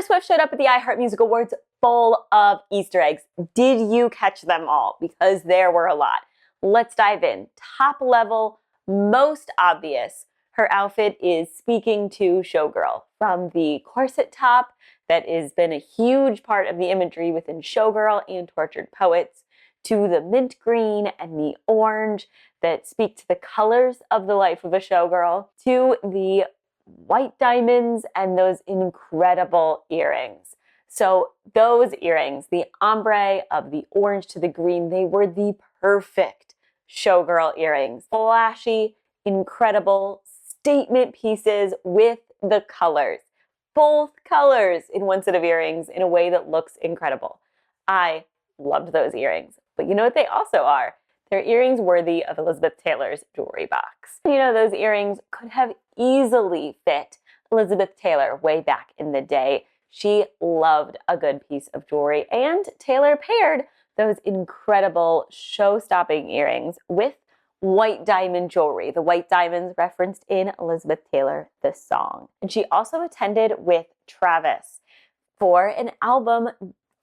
Taylor Swift showed up at the iHeartMusicAwards full of Easter eggs. Did you catch them all? Because there were a lot. Let's dive in. Top level, most obvious. Her outfit is speaking to Showgirl. From the corset top that has been a huge part of the imagery within Showgirl and Tortured Poets, to the mint green and the orange that speak to the colors of the life of a showgirl, to the white diamonds and those incredible earrings. So those earrings, the ombre of the orange to the green, they were the perfect showgirl earrings. Flashy, incredible statement pieces with the colors. Both colors in one set of earrings in a way that looks incredible. I loved those earrings. But you know what they also are? They're earrings worthy of Elizabeth Taylor's jewelry box. You know, those earrings could have easily fit Elizabeth Taylor way back in the day. She loved a good piece of jewelry, and Taylor paired those incredible show-stopping earrings with white diamond jewelry. The white diamonds referenced in Elizabeth Taylor, the song. And she also attended with Travis for an album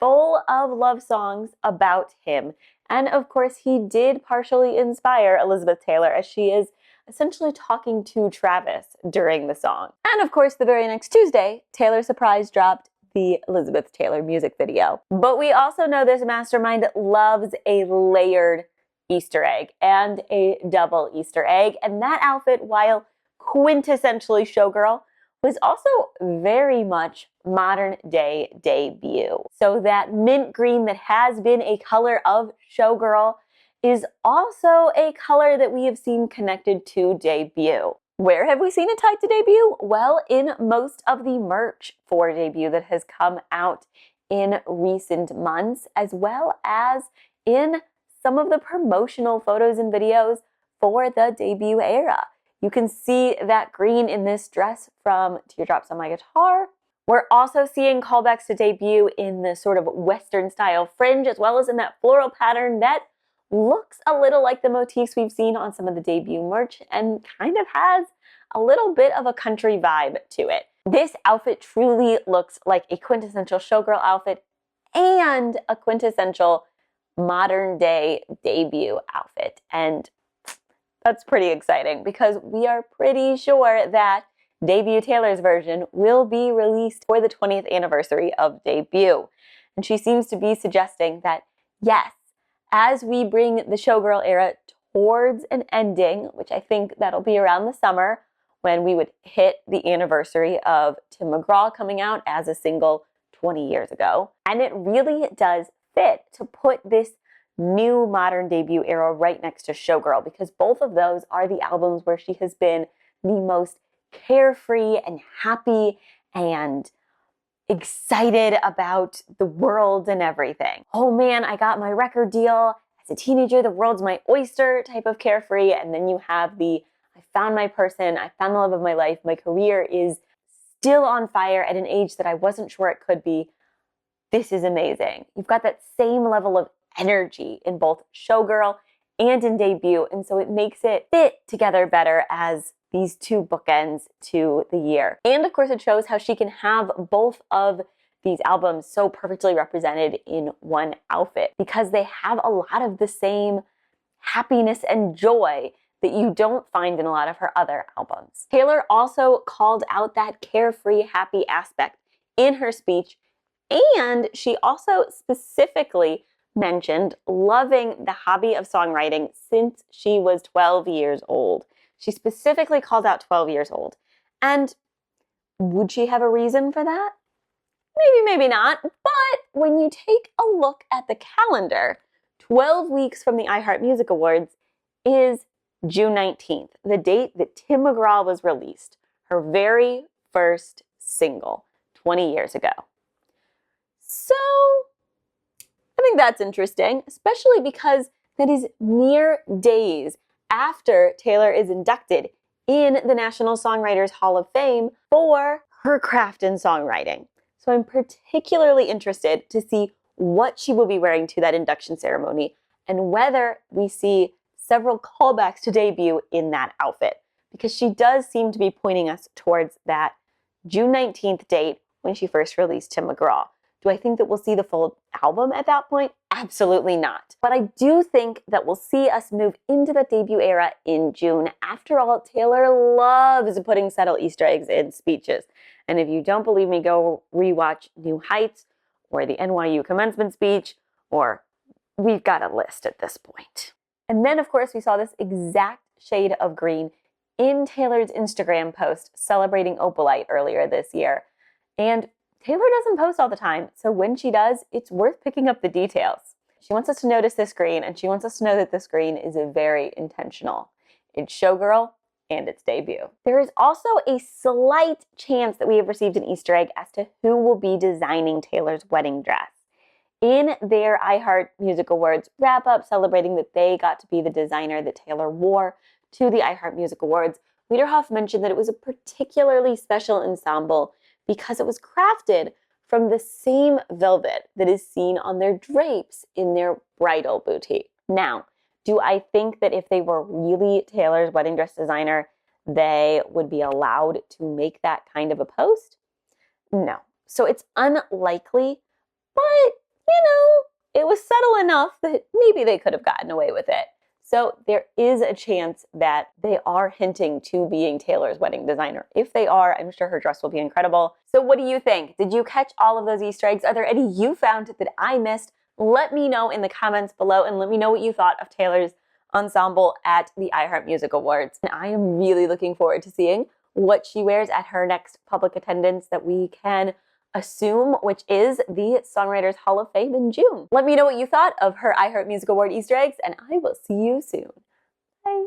full of love songs about him. And of course, he did partially inspire Elizabeth Taylor, as she is essentially talking to Travis during the song. And of course, the very next Tuesday, Taylor surprise dropped the Elizabeth Taylor music video. But we also know this mastermind loves a layered Easter egg and a double Easter egg. And that outfit, while quintessentially showgirl, was also very much modern day debut. So that mint green that has been a color of Showgirl is also a color that we have seen connected to debut. Where have we seen it tied to debut? Well, in most of the merch for debut that has come out in recent months, as well as in some of the promotional photos and videos for the debut era. You can see that green in this dress from Teardrops on My Guitar. We're also seeing callbacks to debut in the sort of Western style fringe, as well as in that floral pattern that looks a little like the motifs we've seen on some of the debut merch and kind of has a little bit of a country vibe to it. This outfit truly looks like a quintessential showgirl outfit and a quintessential modern day debut outfit. And that's pretty exciting because we are pretty sure that debut Taylor's version will be released for the 20th anniversary of debut. And she seems to be suggesting that, yes, as we bring the showgirl era towards an ending, which I think that'll be around the summer when we would hit the anniversary of Tim McGraw coming out as a single 20 years ago. And it really does fit to put this new modern debut era right next to Showgirl, because both of those are the albums where she has been the most carefree and happy and excited about the world and everything. Oh man, I got my record deal. As a teenager, the world's my oyster type of carefree. And then you have the, I found my person, I found the love of my life, my career is still on fire at an age that I wasn't sure it could be. This is amazing. You've got that same level of energy in both Showgirl and in debut, and so it makes it fit together better as these two bookends to the year. And of course, it shows how she can have both of these albums so perfectly represented in one outfit, because they have a lot of the same happiness and joy that you don't find in a lot of her other albums. Taylor also called out that carefree, happy aspect in her speech, and she also specifically mentioned loving the hobby of songwriting since she was 12 years old. She specifically called out 12 years old. And would she have a reason for that? Maybe, maybe not. But when you take a look at the calendar, 12 weeks from the iHeartMusicAwards is June 19th, the date that Tim McGraw was released, her very first single 20 years ago. So I think that's interesting, especially because that is mere days after Taylor is inducted in the National Songwriters Hall of Fame for her craft in songwriting. So I'm particularly interested to see what she will be wearing to that induction ceremony and whether we see several callbacks to debut in that outfit, because she does seem to be pointing us towards that June 19th date when she first released Tim McGraw. Do I think that we'll see the full album at that point? Absolutely not. But I do think that we'll see us move into the debut era in June. After all, Taylor loves putting subtle Easter eggs in speeches. And if you don't believe me, go rewatch New Heights or the NYU commencement speech, or we've got a list at this point. And then, of course, we saw this exact shade of green in Taylor's Instagram post celebrating Opalite earlier this year. And Taylor doesn't post all the time, so when she does, it's worth picking up the details. She wants us to notice this green, and she wants us to know that this green is very intentional. It's Showgirl and its debut. There is also a slight chance that we have received an Easter egg as to who will be designing Taylor's wedding dress. In their iHeartMusicAwards wrap-up celebrating that they got to be the designer that Taylor wore to the iHeartMusicAwards, Liederhoff mentioned that it was a particularly special ensemble because it was crafted from the same velvet that is seen on their drapes in their bridal boutique. Now, do I think that if they were really Taylor's wedding dress designer, they would be allowed to make that kind of a post? No. So it's unlikely, but, it was subtle enough that maybe they could have gotten away with it. So there is a chance that they are hinting to being Taylor's wedding designer. If they are, I'm sure her dress will be incredible. So what do you think? Did you catch all of those Easter eggs? Are there any you found that I missed? Let me know in the comments below, and let me know what you thought of Taylor's ensemble at the iHeartMusicAwards. And I am really looking forward to seeing what she wears at her next public attendance that we can assume, which is the Songwriters Hall of Fame in June. Let me know what you thought of her iHeartMusicAward Easter eggs, and I will see you soon. Bye.